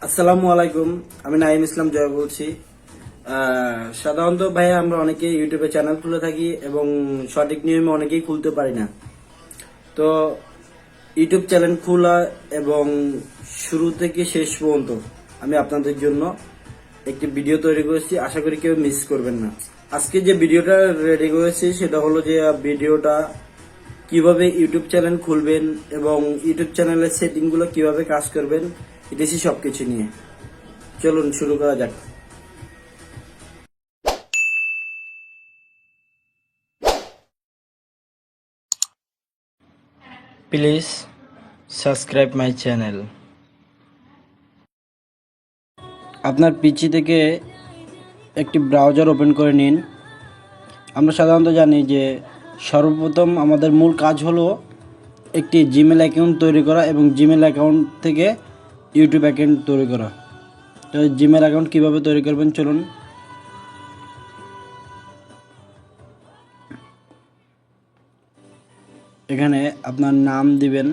আসসালামু আলাইকুম। আমি নাইম ইসলাম জয় বলছি। সাধারণত ভাইয়া আমরা অনেকেই ইউটিউবে চ্যানেল খুলে থাকি এবং সঠিক নিয়মে অনেকেই খুলতে পারি না। তো ইউটিউব চ্যানেল খোলা এবং শুরু থেকে শেষ পর্যন্ত আমি আপনাদের জন্য একটি ভিডিও তৈরি করেছি, আশা করি কেউ মিস করবেন না। আজকে যে ভিডিওটা রেডি করেছি সেটা হলো যে ভিডিওটা কিভাবে ইউটিউব চ্যানেল খুলবেন এবং ইউটিউব চ্যানেলের সেটিংগুলো কিভাবে কাজ করবেন, এটাই সবকিছু নিয়ে। চলুন শুরু করা যাক। Please subscribe my channel. আপনার পিসি থেকে একটি ব্রাউজার ওপেন করে নিন। আমরা সাধারণত জানি যে সর্বপ্রথম আমাদের মূল কাজ হলো একটি জিমেল অ্যাকাউন্ট তৈরি করা এবং জিমেল অ্যাকাউন্ট থেকে ইউটিউব অ্যাকাউন্ট তৈরি করা। তো জিমেল অ্যাকাউন্ট কীভাবে তৈরি করবেন চলুন। এখানে আপনার নাম দিবেন,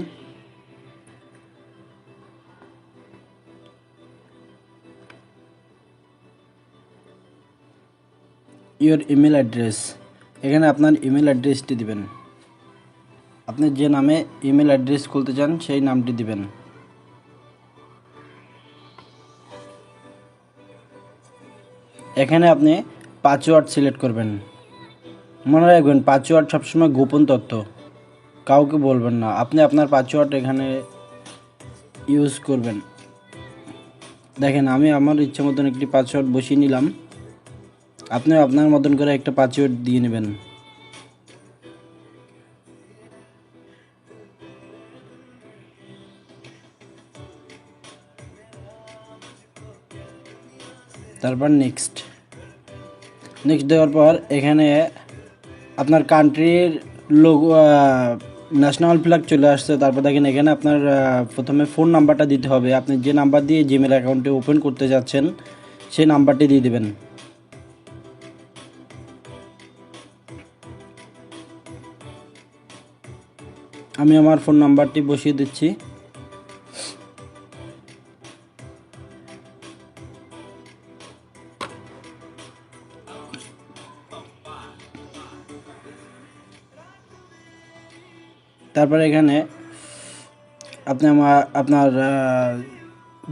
ইওর ইমেল অ্যাড্রেস। এখানে আপনার ইমেল অ্যাড্রেসটি দিবেন। আপনি যে নামে ইমেল অ্যাড্রেস খুলতে চান সেই নামটি দিবেন। এখানে আপনি পাসওয়ার্ড সিলেক্ট করবেন। মনে রাখবেন পাসওয়ার্ড সবসময় গোপন তথ্য, কাউকে বলবেন না। আপনি আপনার পাসওয়ার্ড এখানে ইউজ করবেন। দেখেন আমি আমার ইচ্ছে মতন একটি পাসওয়ার্ড বসিয়ে নিলাম। আপনি আপনার মতন করে একটা পাসওয়ার্ড দিয়ে নেবেন। তারপর নেক্সট দেওয়ার পর এখানে আপনার কান্ট্রির লোগো, ন্যাশনাল ফ্ল্যাগ চলে আসছে। তারপর দেখেন এখানে আপনার প্রথমে ফোন নাম্বারটা দিতে হবে। আপনি যে নাম্বার দিয়ে জিমেল অ্যাকাউন্টে ওপেন করতে যাচ্ছেন সেই নাম্বারটি দিয়ে দেবেন। আমি আমার ফোন নাম্বারটি বসিয়ে দিচ্ছি। তারপরে এখানে আপনি আপনার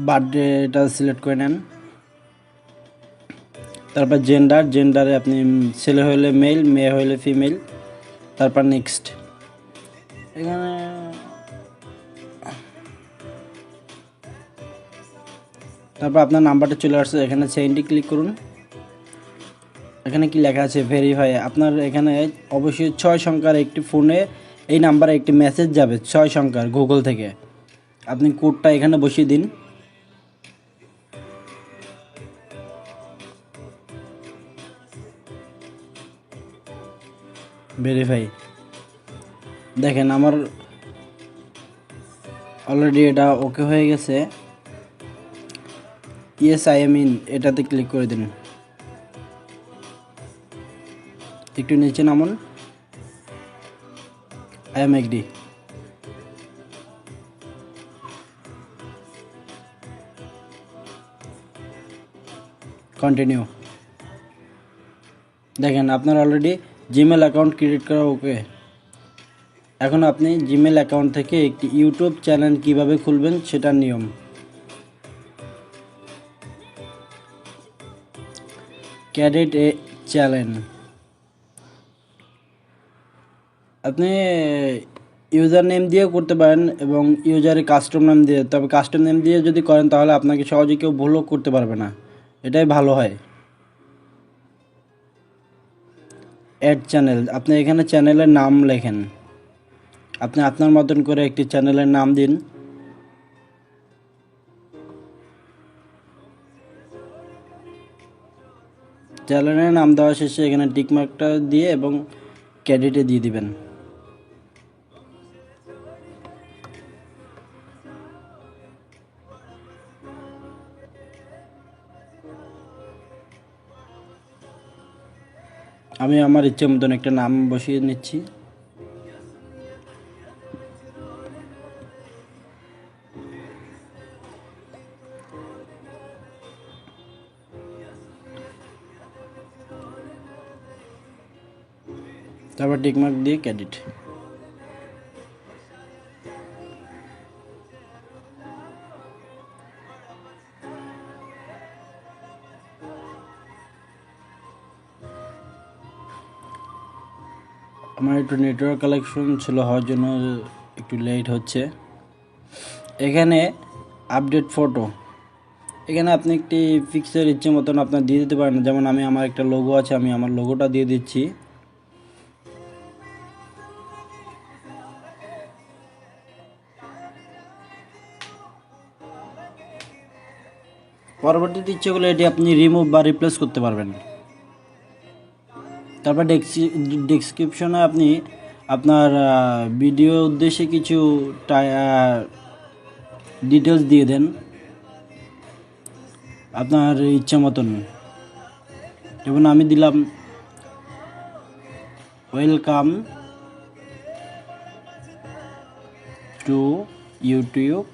বার্থডেটা সিলেক্ট করে নেন। তারপর জেন্ডারে আপনি ছেলে হলে মেল, মেয়ে হলে ফিমেল। তারপর নেক্সট। এখানে তারপর আপনার নাম্বারটা চলে আসছে, এখানে সেন্ডে ক্লিক করুন। এখানে কি লেখা আছে ভেরিফাই। আপনার এখানে অবশ্যই 6 সংখ্যার একটি ফোনে এই নাম্বারে একটি মেসেজ যাবে 6 সংখ্যার গুগল থেকে। আপনি কোডটা এখানে বসিয়ে দিন। ভেরিফাই। দেখেন আমার অলরেডি এটা ওকে হয়ে গেছে। ইয়েস আই এম ইন, এটাতে ক্লিক করে দিন। একটু নিচে নামুন, আই এম এগ্রি। কন্টিনিউ। দেখেন আপনার অলরেডি জিমেল অ্যাকাউন্ট ক্রিয়েট করা ওকে। এখন আপনি জিমেল অ্যাকাউন্ট থেকে একটি ইউটিউব চ্যানেল কিভাবে খুলবেন সেটার নিয়ম। ক্যাডেট এ চ্যানেল আপনি ইউজার নেম দিয়েও করতে পারেন এবং ইউজারের কাস্টম নেম দিয়ে। তবে কাস্টম নেম দিয়ে যদি করেন তাহলে আপনাকে সহজে কেউ ভুলও করতে পারবে না, এটাই ভালো হয়। অ্যাড চ্যানেল, আপনি এখানে চ্যানেলের নাম লেখেন। আপনি আপনার মতন করে একটি চ্যানেলের নাম দিন। চ্যানেলের নাম দেওয়া শেষে এখানে টিকমার্কটা দিয়ে এবং ক্রেডিটে দিয়ে দিবেন। আমি আমার ইচ্ছে মতন একটা নাম বসিয়ে নিচ্ছি। তারপর টিকমার্ক দিয়ে ক্রেডিট। আমার একটু নেটওয়ার্ক কালেকশন ছিল হওয়ার জন্য একটু লেট হচ্ছে। এখানে আপডেট ফটো, এখানে আপনি একটি পিকচার ইচ্ছে মতন আপনার দিয়ে দিতে পারেন। যেমন আমি আমার একটা লোগো আছে, আমি আমার লোগোটা দিয়ে দিচ্ছি। পরবর্তীতে ইচ্ছে করলে এটি আপনি রিমুভ বা রিপ্লেস করতে পারবেন। তারপর ডেসক্রিপশনে আপনি আপনার ভিডিও উদ্দেশ্যে কিছু ডিটেলস দিয়ে দেন আপনার ইচ্ছা মতন। যেমন আমি দিলাম welcome to YouTube,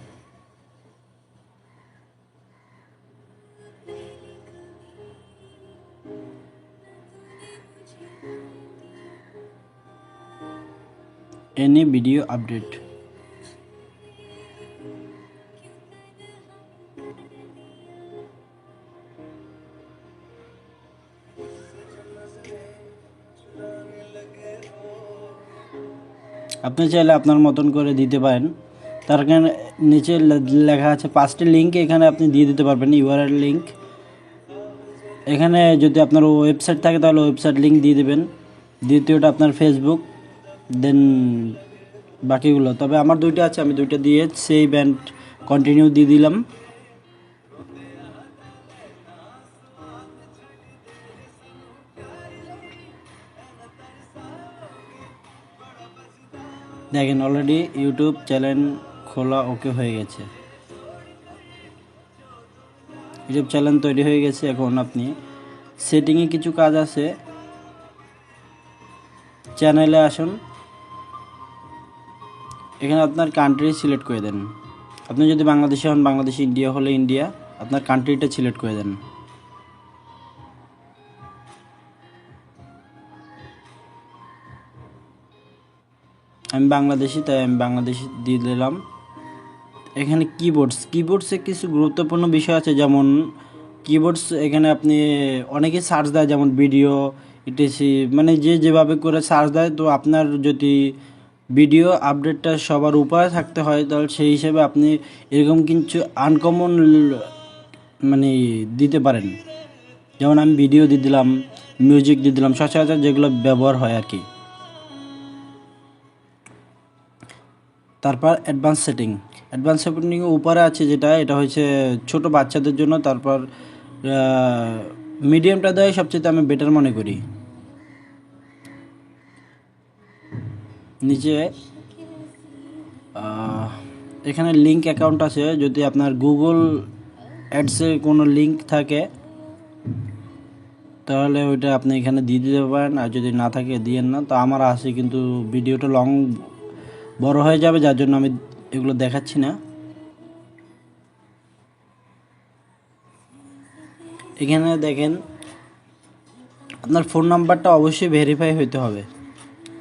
any video update। আপনি চাইলে আপনার মতন করে দিতে পারেন। তার কারণে নিচে লেখা আছে 5টি লিঙ্ক, এখানে আপনি দিয়ে দিতে পারবেন ইউআরএল লিঙ্ক। এখানে যদি আপনার ওয়েবসাইট থাকে তাহলে ওয়েবসাইট লিঙ্ক দিয়ে দেবেন। দ্বিতীয়টা আপনার ফেসবুক, দেন বাকিগুলো। তবে আমার দুইটা আছে, আমি দুইটা দিয়ে সেই ব্যান্ড কন্টিনিউ দিয়ে দিলাম। দেখেন অলরেডি ইউটিউব চ্যানেল খোলা ওকে হয়ে গেছে, ইউটিউব চ্যানেল তৈরি হয়ে গেছে। এখন আপনি সেটিংয়ে কিছু কাজ আছে, চ্যানেলে আসুন, এখানে আপনার কান্ট্রি সিলেক্ট করে দেন। আপনি যদি বাংলাদেশে হন বাংলাদেশ, ইন্ডিয়া হলে ইন্ডিয়া, আপনার কান্ট্রিটা সিলেক্ট করে দেন। আমি বাংলাদেশি, তাই আমি বাংলাদেশি দিয়ে দিলাম। এখানে কিবোর্ডসে কিছু গুরুত্বপূর্ণ বিষয় আছে, যেমন কিবোর্ডস এখানে আপনি অনেকে সার্চ দেয়, যেমন ভিডিও ইটিসি, মানে যে যেভাবে করে সার্চ দেয়। তো আপনার যদি ভিডিও আপডেটটা সবার উপরে থাকতে হয় তাহলে সেই হিসেবে আপনি এরকম কিছু আনকমন মানে দিতে পারেন। যেমন আমি ভিডিও দিয়ে দিলাম, মিউজিক দিয়ে দিলাম, সচরাচর যেগুলো ব্যবহার হয় আর কি। তারপর অ্যাডভান্স সেটিং উপরে আছে যেটা, এটা হচ্ছে ছোট বাচ্চাদের জন্য। তারপর মিডিয়ামটা দেয় সবচেয়ে আমি বেটার মনে করি। নিচে এখানে লিঙ্ক অ্যাকাউন্ট আছে, যদি আপনার গুগল অ্যাডসে কোনো লিঙ্ক থাকে তাহলে ওইটা আপনি এখানে দিয়ে দিতে পারেন, আর যদি না থাকে দিয়েন না। তো আমার আছে, কিন্তু ভিডিওটা বড় হয়ে যাবে, যার জন্য আমি এগুলো দেখাচ্ছি না। এখানে দেখেন আপনার ফোন নাম্বারটা অবশ্যই ভেরিফাই হতে হবে।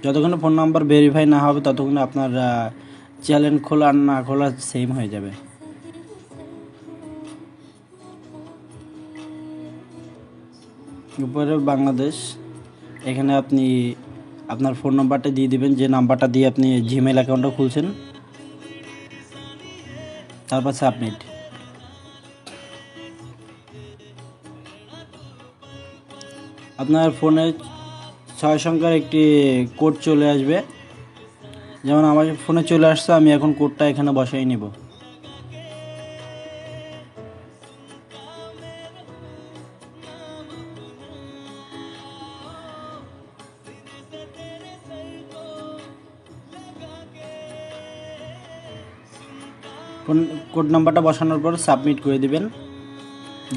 যতক্ষণ ফোন নাম্বার ভেরিফাই না হবে ততক্ষণ আপনার চ্যানেল খোলা আর না খোলা সেম হয়ে যাবে। উপরে বাংলাদেশ, এখানে আপনি আপনার ফোন নাম্বারটা দিয়ে দিবেন, যে নাম্বারটা দিয়ে আপনি জিমেইল অ্যাকাউন্টটা খুলছেন। তারপর সাবমিট। আপনার ফোনে 6 সংখ্যার একটি কোড চলে আসবে, যেমন আমার ফোনে চলে আসছে। আমি এখন কোডটা এখানে বসাই নিব। ফোন কোড নাম্বারটা বসানোর পর সাবমিট করে দিবেন।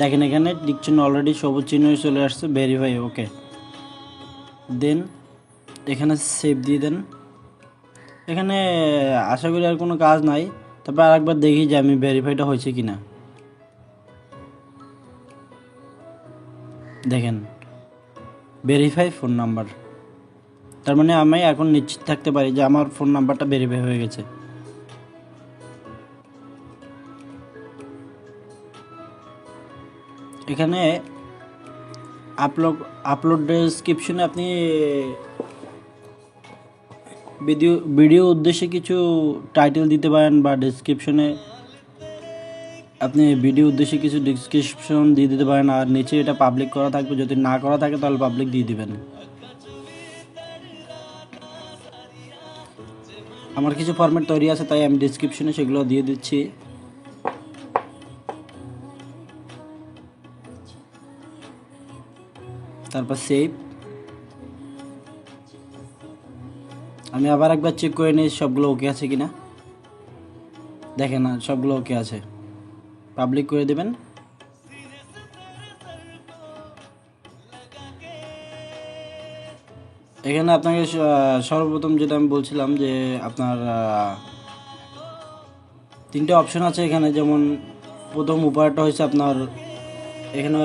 দেখেন এখানে টিক চিহ্ন অলরেডি সবুজ চিহ্ন চলে আসছে, ভেরিফাই ওকে। দেন এখানে সেভ দিয়ে দেন। এখানে আশা করি আর কোনো কাজ নাই। তবে আরেকবার দেখি যে আমি ভেরিফাইটা হয়েছে কিনা। দেখেন ভেরিফাই ফোন নাম্বার, তার মানে আমি এখন নিশ্চিত থাকতে পারি যে আমার ফোন নাম্বারটা ভেরিফাই হয়ে গেছে। এখানে আপলোড ডেসক্রিপশনে আপনি ভিডিও উদ্দেশ্যে কিছু টাইটেল দিতে পারেন, বা ডেসক্রিপশনে আপনি ভিডিও উদ্দেশ্যে কিছু ডেসক্রিপশন দিয়ে দিতে পারেন, আর নিচে এটা পাবলিক করা থাকবে। যদি না করা থাকে তাহলে পাবলিক দিয়ে দিবেন। আমার কিছু ফরম্যাট তৈরি আছে, তাই আমি ডেসক্রিপশনে সেগুলো দিয়ে দিচ্ছি। তারপর সেভ। আমি আবার একবার চেক করে নিই সবগুলো ওকে আছে কিনা। দেখেন না, সবগুলো ওকে আছে। পাবলিক করে দেবেন। এখানে আপনাকে সর্বপ্রথম যেটা আমি বলছিলাম যে আপনার 3টে অপশন আছে এখানে। যেমন প্রথম উপরটা হচ্ছে আপনার এখানে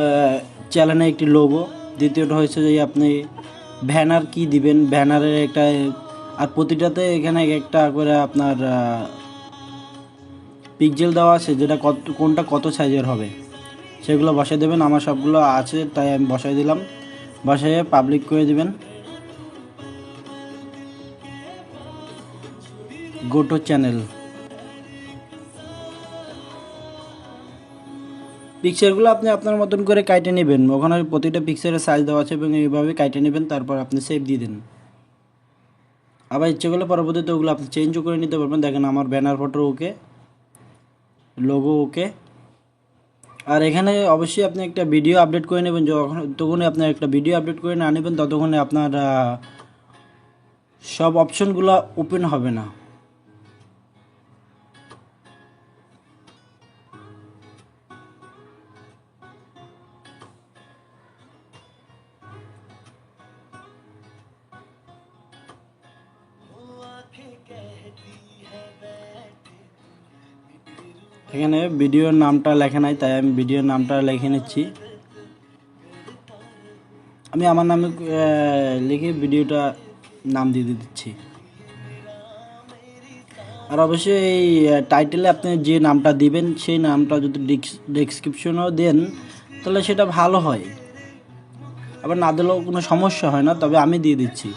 চ্যানেলে একটি লোগো, দ্বিতীয়টা হচ্ছে যে আপনি ব্যানার কি দিবেন, ব্যানারের একটা, আর প্রতিটাতে এখানে একটা করে আপনার পিক্সেল দেওয়া আছে, যেটা কোনটা কত সাইজের হবে সেগুলো বসাই দেবেন। আমার সবগুলো আছে তাই আমি বসাই দিলাম। বসাইয়ে পাবলিক করে দিবেন। Go to channel. পিকচারগুলো আপনি আপনার মতন করে কাটে নেবেন। ওখানে প্রতিটা পিকচারের সাইজ দেওয়া আছে এবং এইভাবে কাটে নেবেন। তারপর আপনি সেভ দিয়ে দেন। আবার ইচ্ছে করলে পরবর্তীতে ওগুলো আপনি চেঞ্জও করে নিতে পারবেন। দেখেন আমার ব্যানার ফটো ওকে, লোগো ওকে। আর এখানে অবশ্যই আপনি একটা ভিডিও আপডেট করে নেবেন। যতক্ষণে আপনি একটা ভিডিও আপডেট করে না নেবেন ততক্ষণে আপনার সব অপশনগুলো ওপেন হবে না। এখানে ভিডিওর নামটা লেখা নাই, তাই আমি ভিডিওর নামটা লিখে নিচ্ছি। আমি আমার নামে লিখে ভিডিওটা নাম দিয়ে দিচ্ছি। আর অবশ্যই এই টাইটেলে আপনি যে নামটা দিবেন সেই নামটা যদি ডেসক্রিপশনেও দেন তাহলে সেটা ভালো হয়। আবার না দিলেও কোনো সমস্যা হয় না, তবে আমি দিয়ে দিচ্ছি।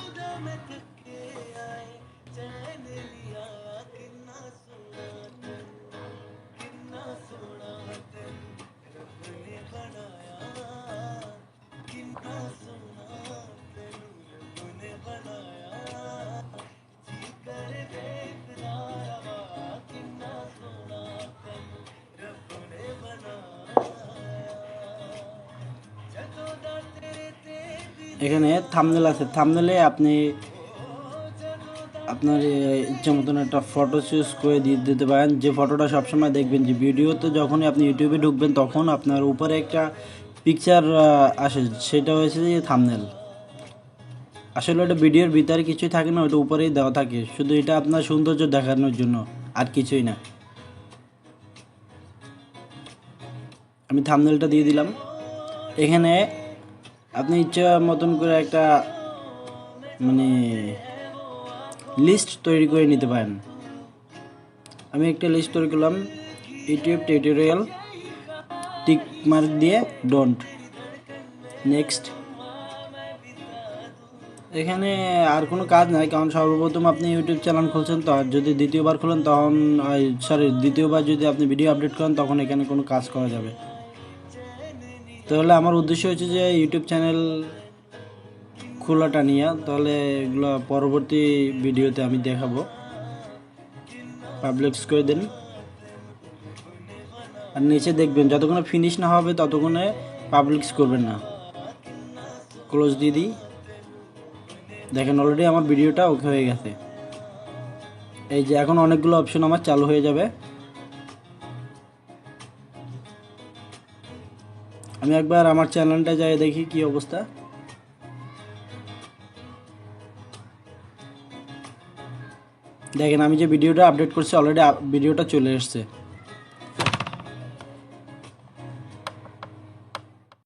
এখানে থাম্বনেল আছে। থাম্বনেলে আপনি আপনার ইচ্ছা মতন একটা ফটো চুজ করে দিয়ে দিতে পারেন। যে ফটোটা সবসময় দেখবেন যে ভিডিওতে যখনই আপনি ইউটিউবে ঢুকবেন তখন আপনার উপরে একটা পিকচার আসে, সেটা হয়েছে যে থাম্বনেল। আসলে ওটা ভিডিওর ভিতরে কিছুই থাকে না, ওটা উপরেই দেওয়া থাকে, শুধু এটা আপনার সৌন্দর্য দেখানোর জন্য, আর কিছুই না। আমি থাম্বনেলটা দিয়ে দিলাম। এখানে আপনি ইচ্ছা মতন করে একটা মানে লিস্ট তৈরি করে নিতে পারেন। আমি একটা লিস্ট তৈরি করলাম, ইউটিউব টিউটোরিয়াল, টিক মার্ক দিয়ে ডোন্ট, নেক্সট। এখানে আর কোনো কাজ নাই, কারণ সর্বপ্রথম আপনি ইউটিউব চ্যানেল খুলছেন, তো যদি দ্বিতীয়বার খুলেন তখন দ্বিতীয়বার যদি আপনি ভিডিও আপডেট করেন তখন এখানে কোনো কাজ করা যাবে। তাহলে আমার উদ্দেশ্য হচ্ছে যে ইউটিউব চ্যানেল খোলাটা নিয়ে, তাহলে এগুলো পরবর্তী ভিডিওতে আমি দেখাবো। পাবলিশ করে দিন। আর নিচে দেখবেন যতক্ষণে ফিনিশ না হবে ততক্ষণে পাবলিশ করবেন না। ক্লোজ দিয়ে দিই। দেখেন অলরেডি আমার ভিডিওটা ওকে হয়ে গেছে। এই যে এখন অনেকগুলো অপশন আমার চালু হয়ে যাবে। আমি একবার আমার চ্যানেলটা যাই দেখি কি অবস্থা। দেখেন আমি যে ভিডিওটা আপডেট করছি অলরেডি ভিডিওটা চলে এসেছে।